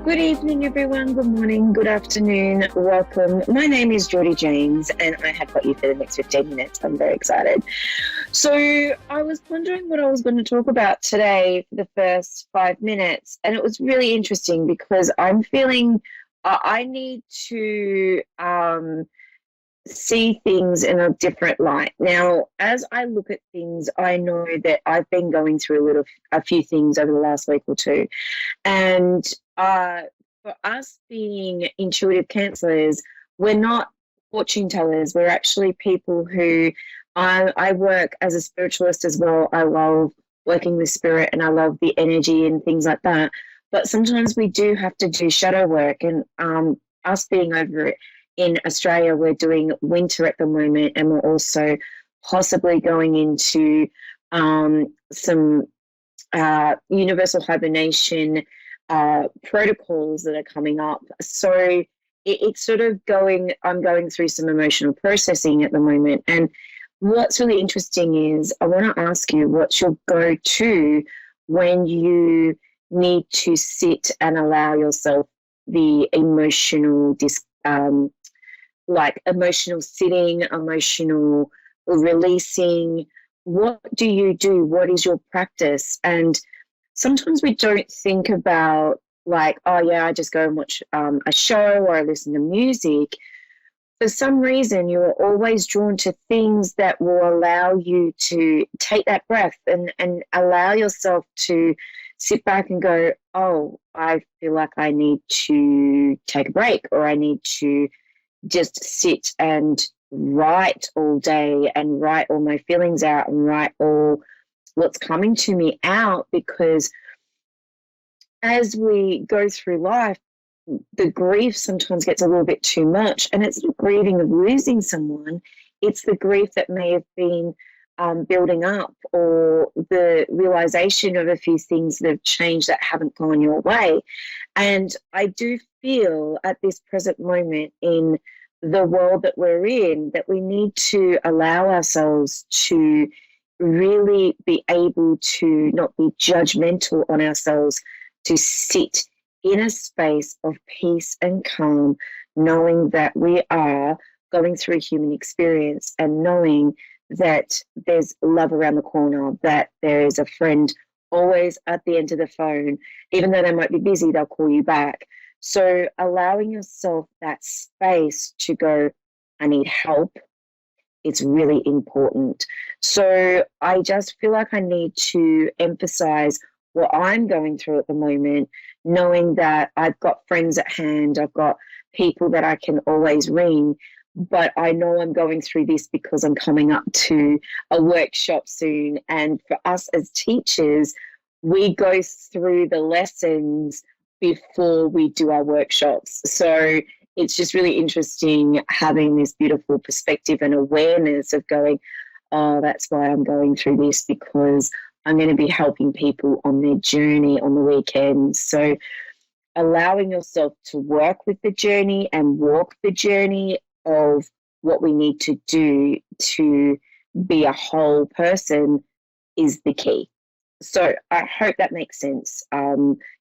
Good evening, everyone. Good morning, good afternoon. Welcome. My name is Jordie James, and I have got you for the next 15 minutes. I'm very excited. So I was wondering what I was going to talk about today for the first 5 minutes, and it was really interesting because I'm feeling I need to see things in a different light. Now, as I look at things, I know that I've been going through a few things over the last week or two, and for us being intuitive counselors, we're not fortune tellers. We're actually people who I work as a spiritualist as well. I love working with spirit and I love the energy and things like that. But sometimes we do have to do shadow work, and us being over in Australia, we're doing winter at the moment, and we're also possibly going into some universal hibernation protocols that are coming up. So it's sort of I'm going through some emotional processing at the moment. And what's really interesting is I want to ask you, what's your go-to when you need to sit and allow yourself the emotional emotional sitting, emotional releasing? What do you do? What is your practice? And sometimes we don't think about like, oh yeah, I just go and watch a show or I listen to music. For some reason, you are always drawn to things that will allow you to take that breath and allow yourself to sit back and go, oh, I feel like I need to take a break, or I need to just sit and write all day and write all my feelings out and write all what's coming to me out. Because as we go through life, the grief sometimes gets a little bit too much, and it's the grieving of losing someone. It's the grief that may have been building up, or the realization of a few things that have changed that haven't gone your way. And I do feel at this present moment in the world that we're in that we need to allow ourselves to really be able to not be judgmental on ourselves, to sit in a space of peace and calm, knowing that we are going through a human experience, and knowing that there's love around the corner, that there is a friend always at the end of the phone. Even though they might be busy, they'll call you back. So allowing yourself that space to go, I need help, it's really important. So I just feel like I need to emphasize what I'm going through at the moment, knowing that I've got friends at hand, I've got people that I can always ring, but I know I'm going through this because I'm coming up to a workshop soon. And for us as teachers, we go through the lessons before we do our workshops. So it's just really interesting having this beautiful perspective and awareness of going, oh, that's why I'm going through this, because I'm going to be helping people on their journey on the weekends. So allowing yourself to work with the journey and walk the journey of what we need to do to be a whole person is the key. So I hope that makes sense,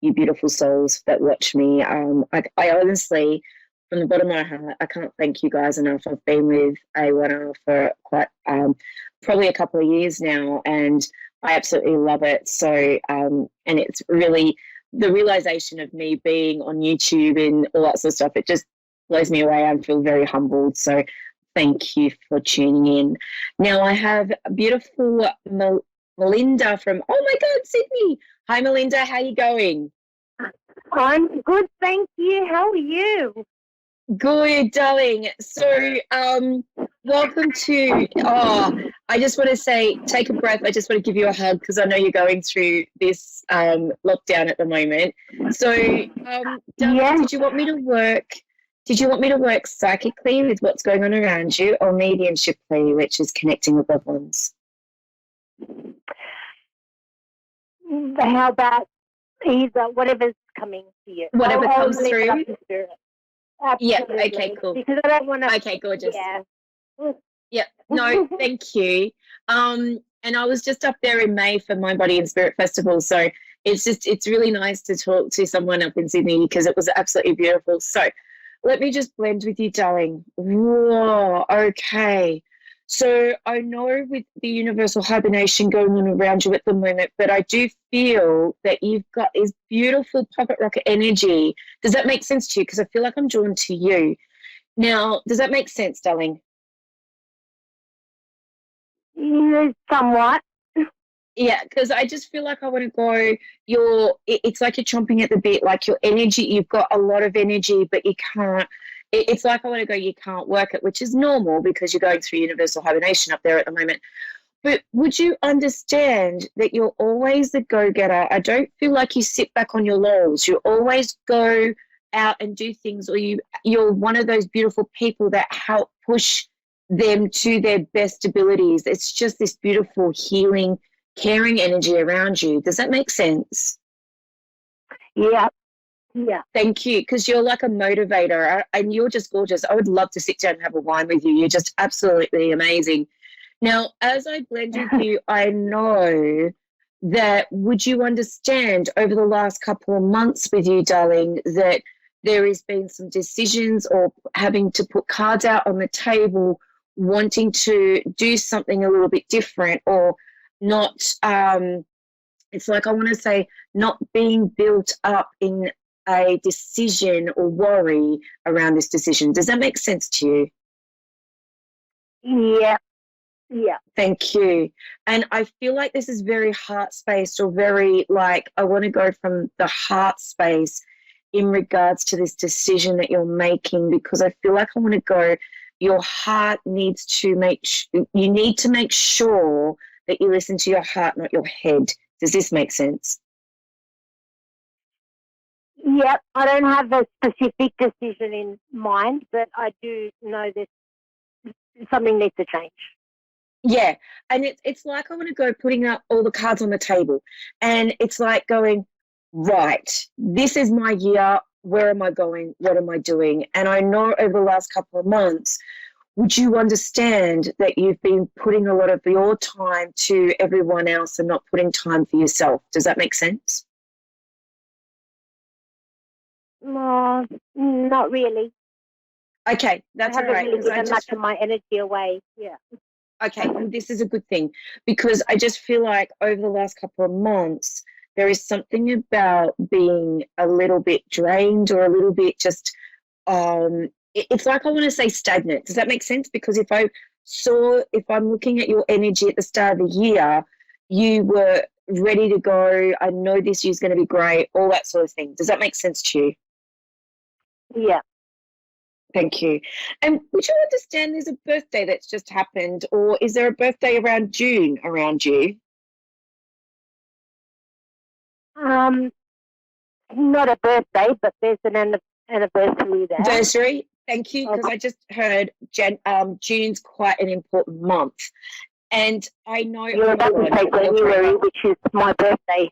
you beautiful souls that watch me. I honestly, from the bottom of my heart, I can't thank you guys enough. I've been with A1R for quite probably a couple of years now, and I absolutely love it. So, and it's really the realization of me being on YouTube and all that sort of stuff, it just blows me away. I feel very humbled. So thank you for tuning in. Now I have beautiful Melinda from, oh my God, Sydney. Hi, Melinda. How are you going? I'm good, thank you. How are you? Good, darling. So welcome to, I just want to say, take a breath. I just want to give you a hug because I know you're going through this lockdown at the moment. So, darling, Yes. did you want me to work psychically with what's going on around you, or mediumshiply, which is connecting with loved ones? How about either, whatever's coming to you? Whatever I'll comes leave it up through. to spirit. Yeah, Absolutely. okay, cool. Because I don't want to. Okay, gorgeous. Yeah. Yeah, no, thank you. And I was just up there in May for Mind, Body and Spirit Festival, so it's really nice to talk to someone up in Sydney because it was absolutely beautiful. So let me just blend with you, darling. Whoa, okay. So I know with the universal hibernation going on around you at the moment, but I do feel that you've got this beautiful pocket rocket energy. Does that make sense to you? Because I feel like I'm drawn to you. Now, does that make sense, darling? Yeah, somewhat. Yeah, because I just feel like I want to go. It's like you're chomping at the bit, like your energy, you've got a lot of energy, but you can't. It's like I want to go, you can't work it, which is normal because you're going through universal hibernation up there at the moment. But would you understand that you're always the go getter? I don't feel like you sit back on your laurels. You always go out and do things, or you're one of those beautiful people that help push them to their best abilities. It's just this beautiful healing caring energy around you. Does that make sense? Yeah. Yeah. Thank you, because you're like a motivator and you're just gorgeous. I would love to sit down and have a wine with you. You're just absolutely amazing. Now, as I blend with you, I know that would you understand over the last couple of months with you, darling, that there has been some decisions or having to put cards out on the table, wanting to do something a little bit different or not it's like I want to say not being built up in a decision or worry around this decision. Does that make sense to you? Yeah. Yeah. Thank you. And I feel like this is very heart spaced or very like I want to go from the heart space in regards to this decision that you're making because I feel like I want to go your heart needs to you need to make sure that you listen to your heart, not your head. Does this make sense? Yeah. I don't have a specific decision in mind, but I do know that something needs to change. Yeah, and it's like I want to go putting up all the cards on the table, and it's like going, right, this is my year. Where am I going? What am I doing? And I know over the last couple of months, would you understand that you've been putting a lot of your time to everyone else and not putting time for yourself? Does that make sense? No, not really. Okay, that's I all haven't right. really Because I given much just of my energy away. Yeah. Okay, well, this is a good thing because I just feel like over the last couple of months, there is something about being a little bit drained or a little bit just, it's like I want to say stagnant. Does that make sense? Because if I'm looking at your energy at the start of the year, you were ready to go. I know this year's going to be great, all that sort of thing. Does that make sense to you? Yeah. Thank you. And would you understand there's a birthday that's just happened, or is there a birthday around June around you? Not a birthday, but there's an anniversary there. Anniversary. Thank you, because Okay. I just heard June's quite an important month. And I know You're about to say January, which is my birthday.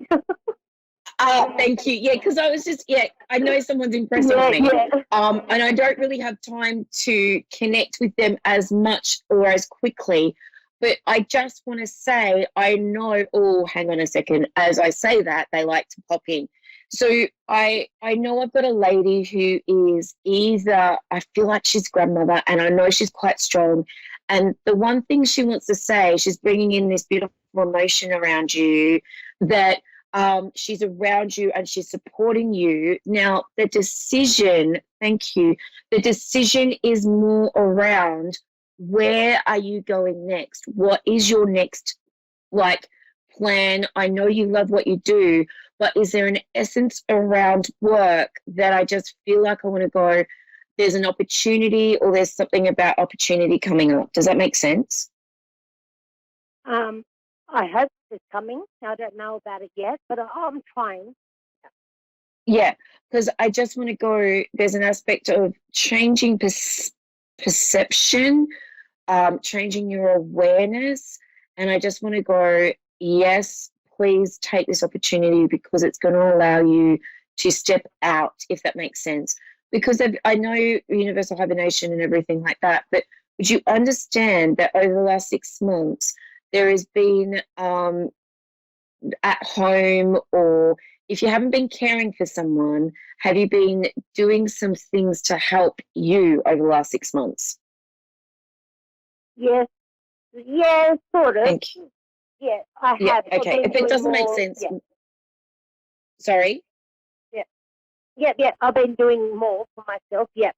Thank you. Yeah, because I know someone's impressing me. Yeah. And I don't really have time to connect with them as much or as quickly. But I just want to say, I know, oh, hang on a second. As I say that, they like to pop in. So I know I've got a lady who is either, I feel like she's grandmother, and I know she's quite strong. And the one thing she wants to say, she's bringing in this beautiful emotion around you that she's around you and she's supporting you. Now, the decision, thank you, the decision is more around where are you going next? What is your next, plan? I know you love what you do, but is there an essence around work that I just feel like I want to go, there's an opportunity or there's something about opportunity coming up? Does that make sense? I hope it's coming. I don't know about it yet, but I'm trying. Yeah, because I just want to go, there's an aspect of changing perception, changing your awareness. And I just want to go, yes, please take this opportunity because it's going to allow you to step out, if that makes sense. Because I know universal hibernation and everything like that, but would you understand that over the last 6 months, there has been at home or if you haven't been caring for someone, have you been doing some things to help you over the last 6 months? Yes. Yeah, sort of. Thank you. Yeah, I Yeah, have. okay. If it doesn't make sense, sorry? Yeah. I've been doing more for myself. Yeah.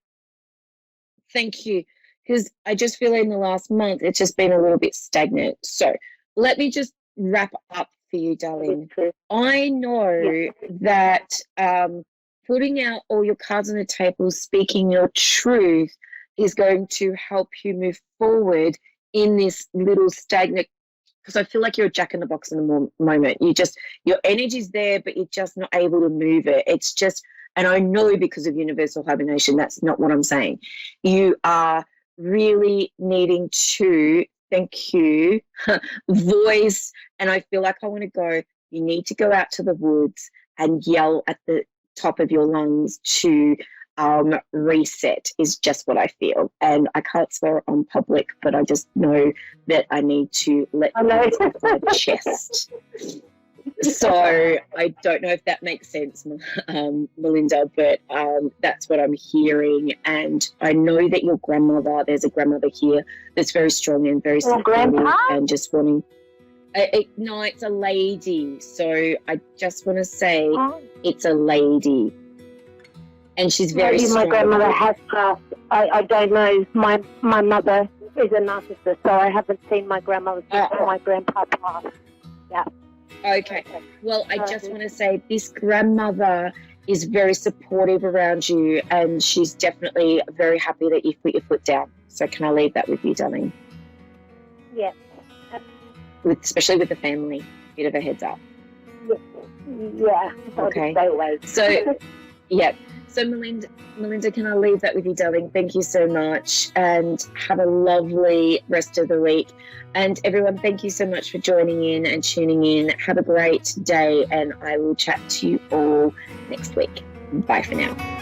Thank you. Because I just feel in the last month it's just been a little bit stagnant. So let me just wrap up for you, darling. I know that putting out all your cards on the table, speaking your truth is going to help you move forward in this little stagnant, because I feel like you're a jack in the box in the moment. Your energy's there, but you're just not able to move it. It's just, and I know because of universal hibernation, that's not what I'm saying. You are really needing to, thank you, voice, and I feel like I want to go, you need to go out to the woods and yell at the top of your lungs to reset is just what I feel. And I can't swear on public, but I just know that I need to let things off my chest. So I don't know if that makes sense, Melinda, but that's what I'm hearing. And I know that your grandmother, there's a grandmother here that's very strong and very supportive and just wanting. No, it's a lady. So I just want to say it's a lady. And she's very strong. My grandmother has passed. I don't know. My mother is a narcissist, so I haven't seen my grandmother since my grandpa passed. Yeah. Okay. Well, I just want to say this grandmother is very supportive around you, and she's definitely very happy that you put your foot down. So can I leave that with you, darling? Yeah. Especially with the family. Bit of a heads up. Yeah. Okay. Stay away. So, yeah. So, Melinda, can I leave that with you, darling? Thank you so much, and have a lovely rest of the week. And everyone, thank you so much for joining in and tuning in. Have a great day, and I will chat to you all next week. Bye for now.